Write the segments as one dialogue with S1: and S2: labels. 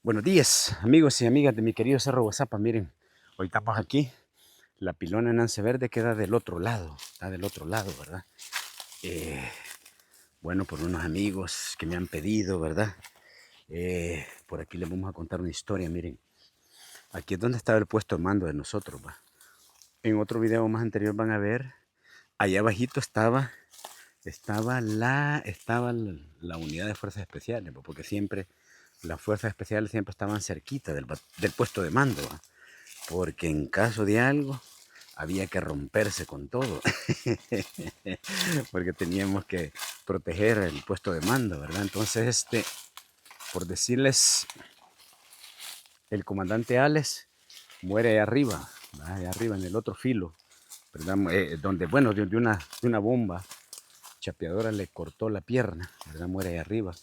S1: Buenos días, amigos y amigas de mi querido Cerro Guazapa. Miren, hoy estamos aquí. La pilona Nance Verde queda del otro lado, está del otro lado, ¿verdad? Eh, bueno, por unos amigos que me han pedido, ¿verdad? Por aquí les vamos a contar una historia, miren. Aquí es donde estaba el puesto de mando de nosotros, ¿va? En otro video más anterior van a ver, allá abajito estaba la unidad de fuerzas especiales, ¿va? Porque siempre las fuerzas especiales siempre estaban cerquita del puesto de mando, ¿va? Porque en caso de algo había que romperse con todo, porque teníamos que proteger el puesto de mando, ¿verdad? Entonces, por decirles, el comandante Alex muere ahí arriba, ¿verdad? Allá arriba en el otro filo, ¿verdad? Donde, bueno, de una bomba chapeadora le cortó la pierna, ¿verdad? Muere ahí arriba,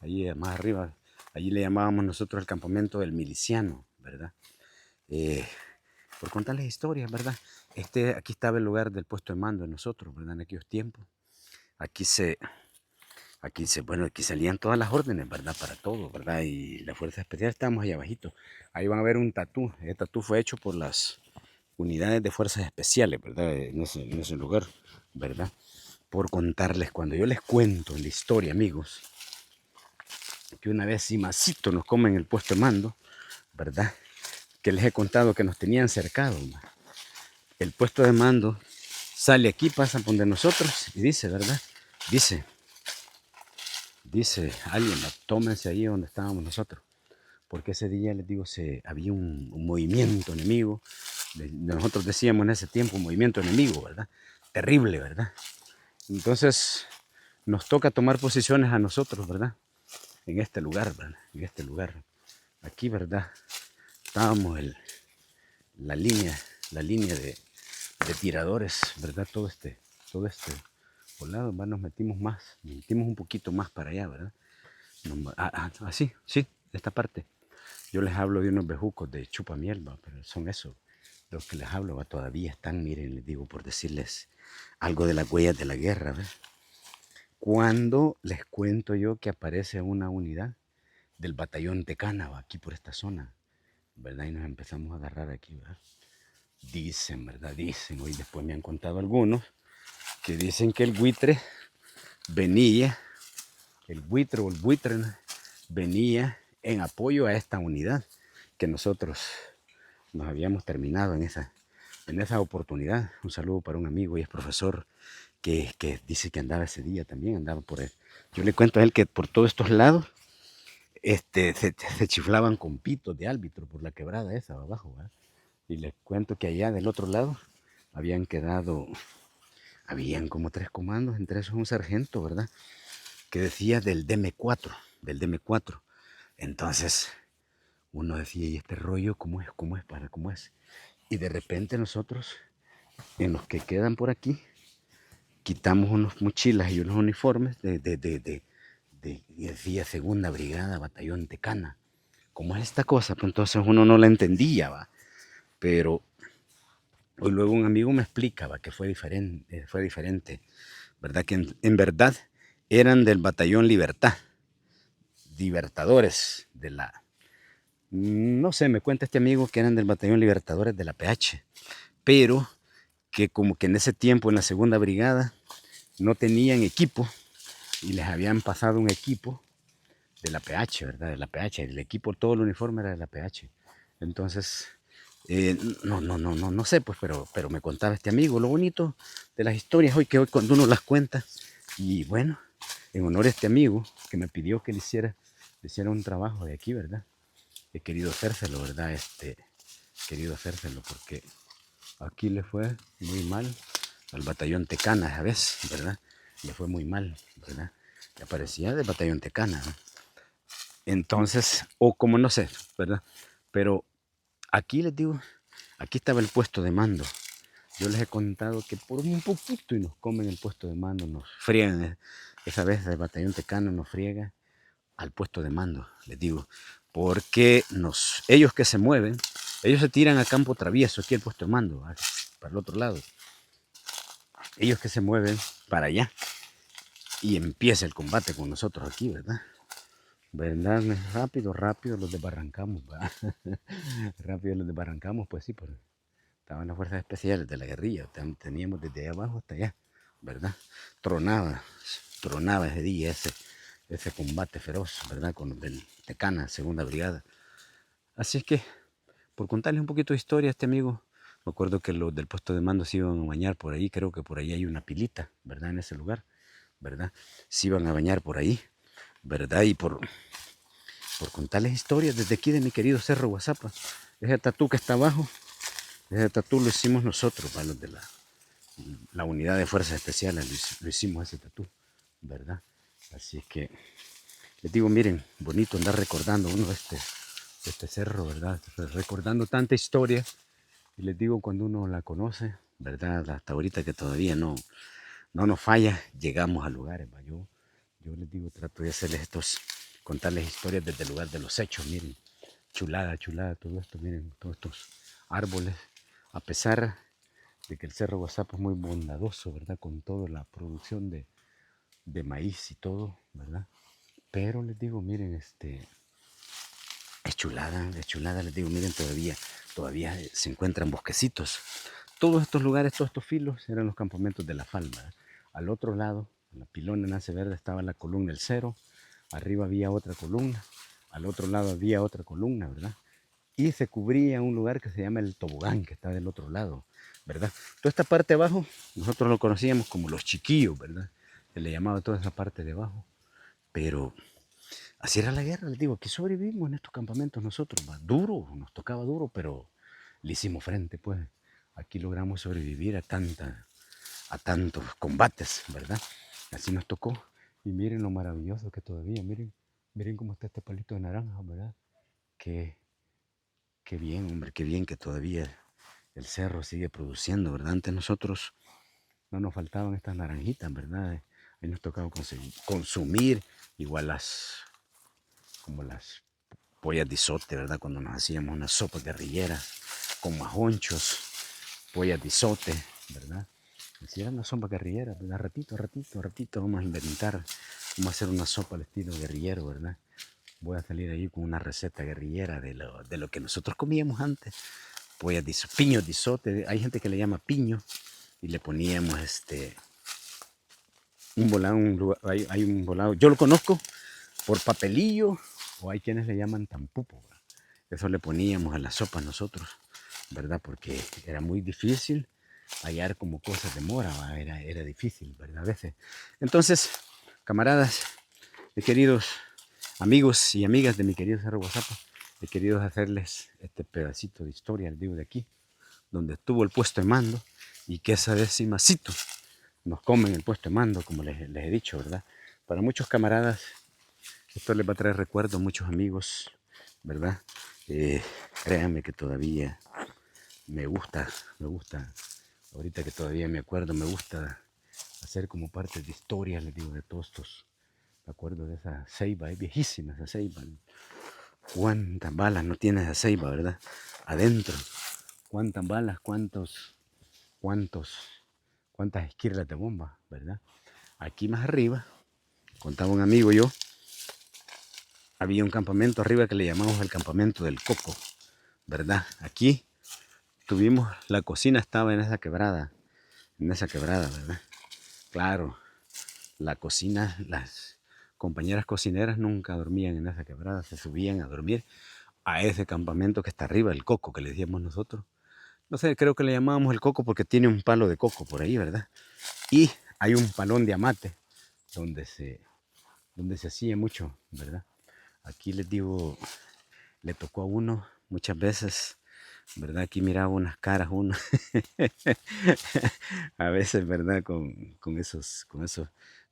S1: allí más arriba, allí le llamábamos nosotros el campamento del miliciano, ¿verdad? Eh, por contarles historias, ¿verdad? Aquí estaba el lugar del puesto de mando de nosotros, ¿verdad? En aquellos tiempos. Aquí se, bueno, aquí salían todas las órdenes, ¿verdad? Para todo, ¿verdad? Y la Fuerza Especial estábamos ahí abajito. Ahí van a ver un tatú. El tatú fue hecho por las unidades de fuerzas especiales, ¿verdad? En ese lugar, ¿verdad? Por contarles, cuando yo les cuento la historia, amigos, que una vez Simacito nos come en el puesto de mando, ¿verdad? Que les he contado que nos tenían cercados, ¿verdad? El puesto de mando sale aquí, pasa por donde nosotros y dice, ¿verdad? Dice, alguien, tómense ahí donde estábamos nosotros. Porque ese día, les digo, había un movimiento enemigo. Nosotros decíamos en ese tiempo un movimiento enemigo, ¿verdad? Terrible, ¿verdad? Entonces nos toca tomar posiciones a nosotros, ¿verdad? En este lugar, ¿verdad? En este lugar. Aquí, ¿verdad? Estábamos la línea, de tiradores, ¿verdad? Todo este volado, ¿verdad? Nos metimos un poquito más para allá, ¿verdad? Así, sí, de esta parte. Yo les hablo de unos bejucos de chupamiel, ¿va? Pero son eso. Los que les hablo, ¿va? Todavía están, miren, les digo, por decirles algo de las huellas de la guerra, ¿ves? Cuando les cuento yo que aparece una unidad del batallón Tecana, ¿va? Aquí por esta zona, ¿verdad? Y nos empezamos a agarrar aquí, ¿verdad? Dicen, ¿verdad? Dicen, hoy después me han contado algunos, que dicen que el buitre venía, el buitre o el buitre, ¿no? Venía en apoyo a esta unidad que nosotros nos habíamos terminado en esa oportunidad. Un saludo para un amigo y es profesor que dice que andaba ese día también, andaba por él. Yo le cuento a él que por todos estos lados se chiflaban con pitos de árbitro por la quebrada esa abajo, ¿verdad? Y les cuento que allá del otro lado habían como 3 comandos, entre esos un sargento, ¿verdad? Que decía del DM4. Entonces uno decía, ¿y este rollo cómo es? ¿Cómo es? Y de repente nosotros, en los que quedan por aquí, quitamos unas mochilas y unos uniformes y decía Segunda Brigada, Batallón Tecana. ¿Cómo es esta cosa? Pues entonces uno no la entendía, ¿va? Pero hoy luego un amigo me explicaba que fue diferente, ¿verdad? Que en verdad eran del Batallón Libertad, Libertadores de la... No sé, me cuenta este amigo que eran del Batallón Libertadores de la PH, pero que como que en ese tiempo en la Segunda Brigada no tenían equipo y les habían pasado un equipo de la PH, ¿verdad? De la PH, el equipo, todo el uniforme era de la PH. Entonces, no sé, pues, pero me contaba este amigo. Lo bonito de las historias hoy cuando uno las cuenta, y bueno, en honor a este amigo que me pidió que le hiciera un trabajo de aquí, ¿verdad? He querido hacérselo, ¿verdad? Querido hacérselo porque aquí le fue muy mal al batallón Tecana, ¿sabes? ¿Verdad? Le fue muy mal, ¿verdad? Y aparecía del batallón Tecana, ¿no? Entonces, o como no sé, ¿verdad? Pero aquí les digo, aquí estaba el puesto de mando. Yo les he contado que por un poquito y nos comen el puesto de mando, nos friegan. Esa vez el batallón Tecano nos friega al puesto de mando, les digo. Porque ellos que se mueven, ellos se tiran a campo travieso aquí al puesto de mando, para el otro lado. Ellos que se mueven para allá y empieza el combate con nosotros aquí, ¿verdad? ¿verdad? Rápido, rápido los desbarrancamos, ¿va? Rápido los desbarrancamos, pues sí, porque estaban las fuerzas especiales de la guerrilla, teníamos desde allá abajo hasta allá, ¿verdad? Tronaba, tronaba ese día, ese combate feroz, ¿verdad? Con los del Tecana, segunda brigada. Así es que, por contarles un poquito de historia a este amigo, me acuerdo que los del puesto de mando se iban a bañar por ahí, creo que por ahí hay una pilita, ¿verdad? En ese lugar, ¿verdad? Se iban a bañar por ahí, ¿verdad? Y por contarles historias desde aquí de mi querido Cerro Guazapa. Ese tatú que está abajo, ese tatú lo hicimos nosotros, para los de la unidad de fuerzas especiales, lo hicimos ese tatú, ¿verdad? Así es que les digo, miren, bonito andar recordando uno este cerro, ¿verdad? Recordando tanta historia. Y les digo, cuando uno la conoce, ¿verdad? Hasta ahorita que todavía no nos falla, llegamos a lugares, ¿va? Yo les digo, trato de hacerles contarles historias desde el lugar de los hechos, miren, chulada, chulada, todo esto, miren, todos estos árboles, a pesar de que el Cerro Guazapa es muy bondadoso, ¿verdad? Con toda la producción de maíz y todo, ¿verdad? Pero les digo, miren, es chulada, les digo, miren, todavía se encuentran bosquecitos. Todos estos lugares, todos estos filos eran los campamentos de la Falma. Al otro lado, en la pilona en Nace Verde, estaba la columna del Cero, arriba había otra columna, al otro lado había otra columna, ¿verdad? Y se cubría un lugar que se llama el Tobogán, que está del otro lado, ¿verdad? Toda esta parte de abajo, nosotros lo conocíamos como los chiquillos, ¿verdad? Se le llamaba toda esa parte de abajo, pero así era la guerra, les digo, aquí sobrevivimos en estos campamentos nosotros, va duro, nos tocaba duro, pero le hicimos frente, pues. Aquí logramos sobrevivir a tantos combates, ¿verdad? Así nos tocó. Y miren lo maravilloso que todavía, miren cómo está este palito de naranja, ¿verdad? Qué, qué bien, hombre, qué bien que todavía el cerro sigue produciendo, ¿verdad? Antes nosotros no nos faltaban estas naranjitas, ¿verdad? Ahí nos tocaba consumir igual como las pollas de isote, ¿verdad? Cuando nos hacíamos unas sopas guerrilleras con majonchos, pollas de isote, ¿verdad? Si era una sopa guerrillera, ¿verdad? Ratito, vamos a inventar, vamos a hacer una sopa al estilo guerrillero, ¿verdad? Voy a salir ahí con una receta guerrillera de lo que nosotros comíamos antes. Pollas de isote, piños de isote, hay gente que le llama piño, y le poníamos un volado, hay un volado, yo lo conozco por papelillo, o hay quienes le llaman tampupo, ¿verdad? Eso le poníamos a la sopa nosotros, ¿verdad? Porque era muy difícil hallar como cosas de mora, era difícil, ¿verdad? A veces. Entonces, camaradas, queridos amigos y amigas de mi querido Cerro Guazapa, he querido hacerles este pedacito de historia, les digo, de aquí, donde estuvo el puesto de mando, y que esa vez Cito nos comen el puesto de mando, como les he dicho, ¿verdad? Para muchos camaradas, esto les va a traer recuerdos, muchos amigos, ¿verdad? Créanme que todavía me gusta, ahorita que todavía me acuerdo, me gusta hacer como parte de historia, les digo, de todos estos. Me acuerdo de esa ceiba, es viejísima esa ceiba. ¿Cuántas balas no tiene esa ceiba, verdad? Adentro. ¿Cuántas balas, cuántos, cuántas esquirlas de bomba, verdad? Aquí más arriba, contaba un amigo yo, había un campamento arriba que le llamamos el campamento del Coco, ¿verdad? Aquí tuvimos, la cocina estaba en esa quebrada, ¿verdad? Claro, la cocina, las compañeras cocineras nunca dormían en esa quebrada, se subían a dormir a ese campamento que está arriba, el Coco, que le decíamos nosotros. No sé, creo que le llamábamos el Coco porque tiene un palo de coco por ahí, ¿verdad? Y hay un palón de amate donde se hacía mucho, ¿verdad? Aquí les digo, le tocó a uno muchas veces, ¿verdad? Aquí miraba unas caras uno, a veces, ¿verdad? Con esos,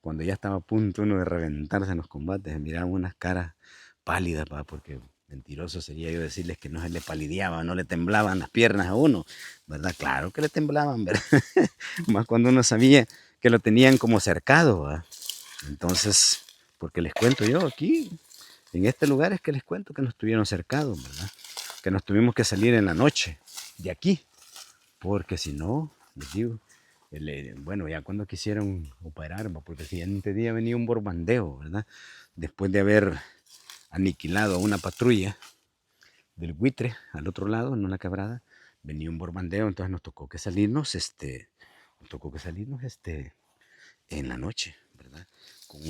S1: cuando ya estaba a punto uno de reventarse en los combates, miraba unas caras pálidas, porque mentiroso sería yo decirles que no se le palideaba, no le temblaban las piernas a uno, ¿verdad? Claro que le temblaban, ¿verdad? Más cuando uno sabía que lo tenían como cercado, ¿verdad? Entonces, porque les cuento yo aquí, en este lugar es que les cuento que nos tuvieron cercados, ¿verdad? Que nos tuvimos que salir en la noche de aquí, porque si no, les digo, bueno, ya cuando quisieron operar, porque el siguiente día venía un borbandeo, ¿verdad? Después de haber aniquilado a una patrulla del buitre al otro lado, en una quebrada. Venía un borbandeo, entonces nos tocó que salirnos, en la noche, ¿verdad? Con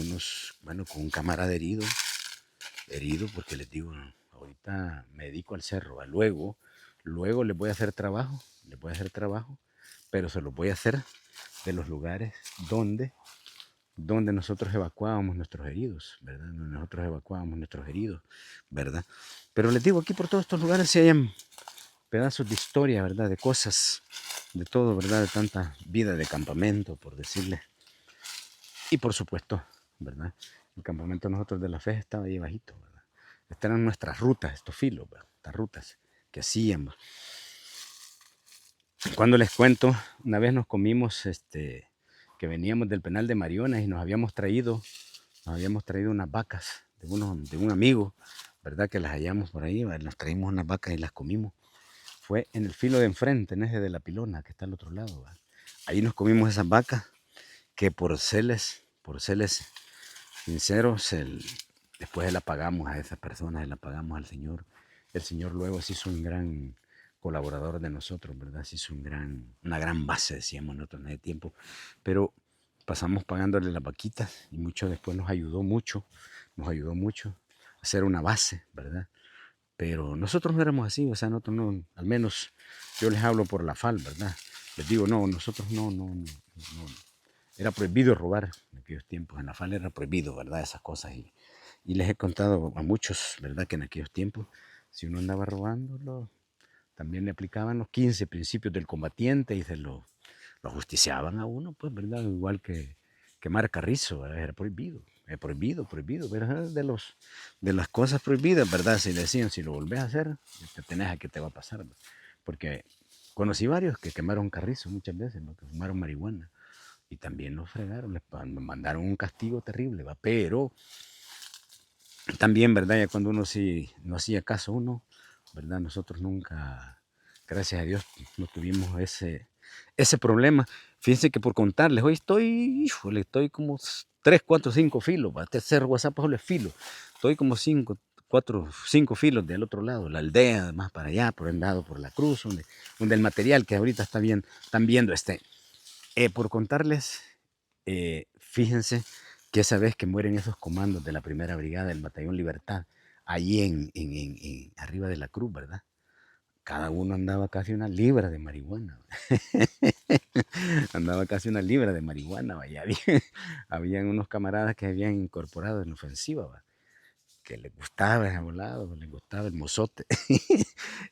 S1: un camarada herido, porque les digo, ahorita me dedico al cerro, luego les voy a hacer trabajo, pero se los voy a hacer de los lugares donde nosotros evacuábamos nuestros heridos, ¿verdad? ¿Verdad? Pero les digo, aquí por todos estos lugares se hallan pedazos de historia, ¿verdad? De cosas, de todo, ¿verdad? De tanta vida de campamento, por decirle. Y por supuesto, ¿verdad? El campamento de nosotros de la fe estaba ahí bajito, ¿verdad? Estas eran nuestras rutas, estos filos, ¿verdad? Estas rutas que hacíamos. Cuando les cuento, una vez nos comimos, que veníamos del penal de Mariones y nos habíamos traído unas vacas de un amigo, ¿verdad? Que las hallamos por ahí, ¿verdad? Nos traímos unas vacas y las comimos. Fue en el filo de enfrente, en ese de la pilona, que está al otro lado, ¿verdad? Ahí nos comimos esas vacas que por serles sinceros, después se la pagamos a esas personas, se la pagamos al Señor. El Señor luego se hizo un gran colaborador de nosotros, ¿verdad? Se hizo una gran base, decíamos nosotros en ese tiempo. Pero pasamos pagándole las vaquitas y mucho después nos ayudó mucho a hacer una base, ¿verdad? Pero nosotros no éramos así, o sea, nosotros no, al menos yo les hablo por la FAL, ¿verdad? Les digo, no, nosotros no. Era prohibido robar en aquellos tiempos, en la FAL era prohibido, ¿verdad? Esas cosas. Y les he contado a muchos, ¿verdad? Que en aquellos tiempos, si uno andaba robando, también le aplicaban los 15 principios del combatiente y lo justiciaban a uno, pues, ¿verdad? Igual que quemar carrizo, ¿verdad? Era prohibido. Prohibido, pero es de las cosas prohibidas, ¿verdad? Si le decían, si lo volvés a hacer, te tenés a qué te va a pasar, ¿verdad? Porque conocí varios que quemaron carrizo muchas veces, ¿no? Que fumaron marihuana y también los fregaron, les mandaron un castigo terrible, ¿va? Pero también, ¿verdad? Ya cuando uno sí no hacía caso uno, ¿verdad? Nosotros nunca, gracias a Dios, no tuvimos ese problema. Fíjense que por contarles, hoy estoy como 3, 4, 5 filos, para hacer WhatsApp solo es filo. Estoy como 4, 5 filos del otro lado, la aldea, más para allá, por el lado, por la cruz, donde el material que ahorita están viendo por contarles, fíjense que esa vez que mueren esos comandos de la primera brigada del Batallón Libertad, ahí arriba de la cruz, ¿verdad? Cada uno andaba casi una libra de marihuana. Andaba casi una libra de marihuana, vaya. Habían unos camaradas que habían incorporado en la ofensiva, ¿va? Que les gustaba ese volado, les gustaba el mozote.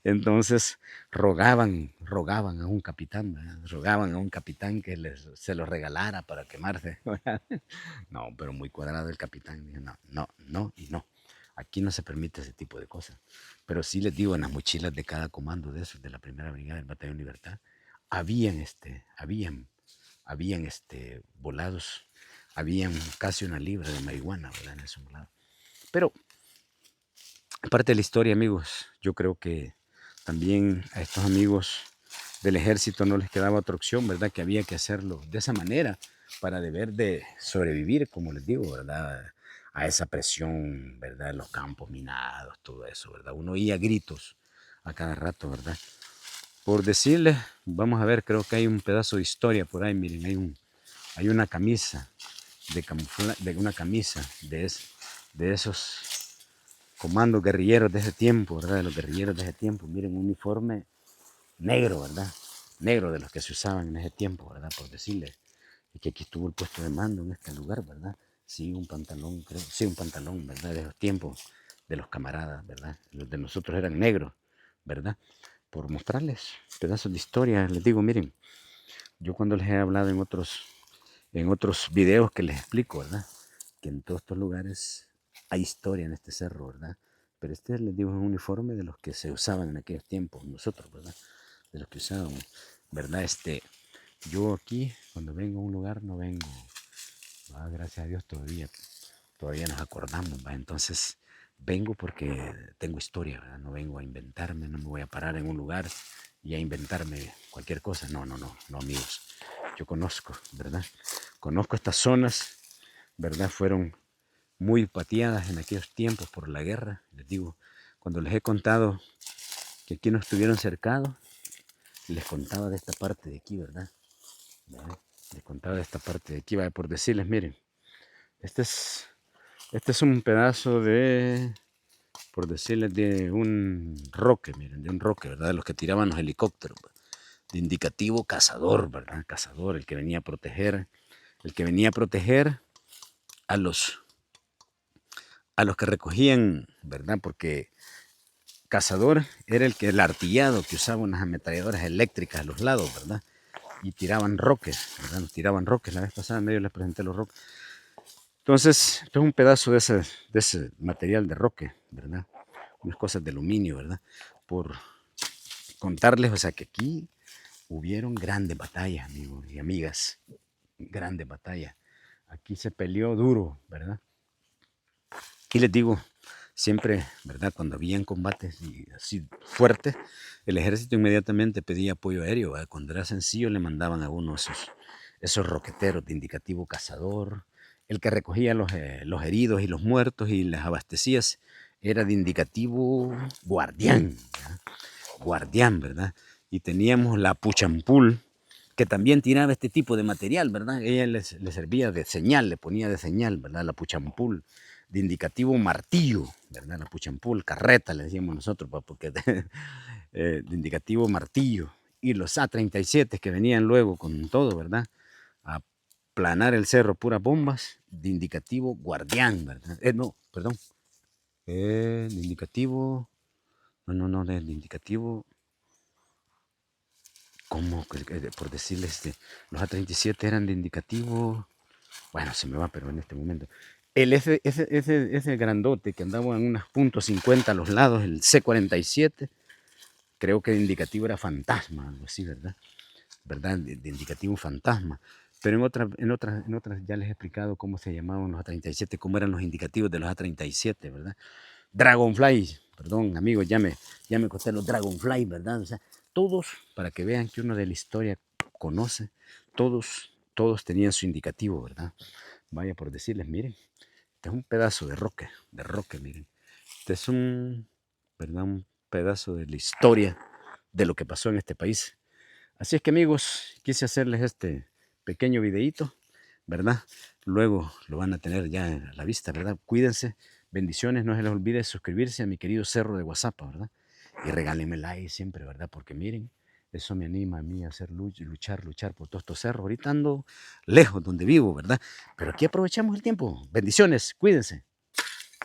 S1: Entonces rogaban a un capitán, ¿verdad? Rogaban a un capitán que se lo regalara para quemarse. No, pero muy cuadrado el capitán. Dijo, no y no. Aquí no se permite ese tipo de cosas. Pero sí les digo, en las mochilas de cada comando de esos, de la primera brigada del Batallón Libertad, habían volados, habían casi una libra de marihuana, ¿verdad? En esos volados. Pero aparte de la historia, amigos, yo creo que también a estos amigos del ejército no les quedaba otra opción, ¿verdad? Que había que hacerlo de esa manera para deber de sobrevivir, como les digo, ¿verdad? A esa presión, ¿verdad? Los campos minados, todo eso, ¿verdad? Uno oía gritos a cada rato, ¿verdad? Por decirles, vamos a ver, creo que hay un pedazo de historia por ahí, miren, hay una camisa de esos comandos guerrilleros de ese tiempo, ¿verdad? De los guerrilleros de ese tiempo, miren, un uniforme negro, ¿verdad? Negro de los que se usaban en ese tiempo, ¿verdad? Por decirle. Y que aquí estuvo el puesto de mando en este lugar, ¿verdad? Sí, un pantalón, creo. Sí, un pantalón, ¿verdad? De los tiempos de los camaradas, ¿verdad? Los de nosotros eran negros, ¿verdad? Por mostrarles pedazos de historia, les digo, miren, yo cuando les he hablado en otros videos que les explico, ¿verdad? Que en todos estos lugares hay historia en este cerro, ¿verdad? Pero les digo, es un uniforme de los que se usaban en aquellos tiempos, nosotros, ¿verdad? De los que usábamos, ¿verdad? Yo aquí, cuando vengo a un lugar, no vengo, gracias a Dios todavía nos acordamos, ¿va? Entonces, vengo porque tengo historia, ¿verdad? No vengo a inventarme, no me voy a parar en un lugar y a inventarme cualquier cosa. No, amigos. Yo conozco, ¿verdad? Conozco estas zonas, ¿verdad? Fueron muy pateadas en aquellos tiempos por la guerra. Les digo, cuando les he contado que aquí no estuvieron cercados, les contaba de esta parte de aquí, ¿verdad? ¿Verdad? Les contaba de esta parte de aquí, por decirles, miren, este es, este es un pedazo de, por decirles, de un roque, miren, de un roque, ¿verdad? De los que tiraban los helicópteros, ¿verdad? De indicativo cazador, ¿verdad? Cazador, el que venía a proteger, a los, a los que recogían, ¿verdad? Porque cazador era el artillado que usaba unas ametralladoras eléctricas a los lados, ¿verdad? Y tiraban roques, ¿verdad? Nos tiraban roques. La vez pasada medio les presenté los roques. Entonces, esto es un pedazo de ese material de roque, ¿verdad? Unas cosas de aluminio, ¿verdad? Por contarles, o sea, que aquí hubieron grandes batallas, amigos y amigas, grandes batallas. Aquí se peleó duro, ¿verdad? Y les digo, siempre, ¿verdad? Cuando habían combates así fuertes, el ejército inmediatamente pedía apoyo aéreo, ¿verdad? Cuando era sencillo le mandaban a uno esos roqueteros de indicativo cazador. El que recogía los heridos y los muertos y les abastecía era de indicativo guardián, ¿verdad? Guardián, ¿verdad? Y teníamos la puchampul, que también tiraba este tipo de material, ¿verdad? Ella le servía de señal, le ponía de señal, ¿verdad? La puchampul, de indicativo martillo, ¿verdad? La puchampul, carreta, le decíamos nosotros, porque de indicativo martillo. Y los A-37 que venían luego con todo, ¿verdad? A planar el cerro, puras bombas, de indicativo guardián, ¿verdad? No, perdón. De indicativo, no, de indicativo, ¿cómo? Por decirles, los A-37 eran de indicativo. Bueno, se me va, pero en este momento. Ese grandote que andaba en unas .50 a los lados, el C-47, creo que de indicativo era fantasma, algo así, ¿verdad? ¿Verdad? De indicativo fantasma. Pero en otras ya les he explicado cómo se llamaban los A-37, cómo eran los indicativos de los A-37, ¿verdad? Dragonfly, perdón, amigos, ya me costé los Dragonfly, ¿verdad? O sea, todos, para que vean que uno de la historia conoce, todos tenían su indicativo, ¿verdad? Vaya por decirles, miren, este es un pedazo de roque, miren. Este es ¿verdad? Un pedazo de la historia de lo que pasó en este país. Así es que, amigos, quise hacerles este pequeño videíto, ¿verdad? Luego lo van a tener ya a la vista, ¿verdad? Cuídense, bendiciones, no se les olvide suscribirse a mi querido cerro de WhatsApp, ¿verdad? Y regálenme like siempre, ¿verdad? Porque miren, eso me anima a mí a hacer luchar por todos estos cerros. Ahorita ando lejos donde vivo, ¿verdad? Pero aquí aprovechamos el tiempo. Bendiciones, cuídense.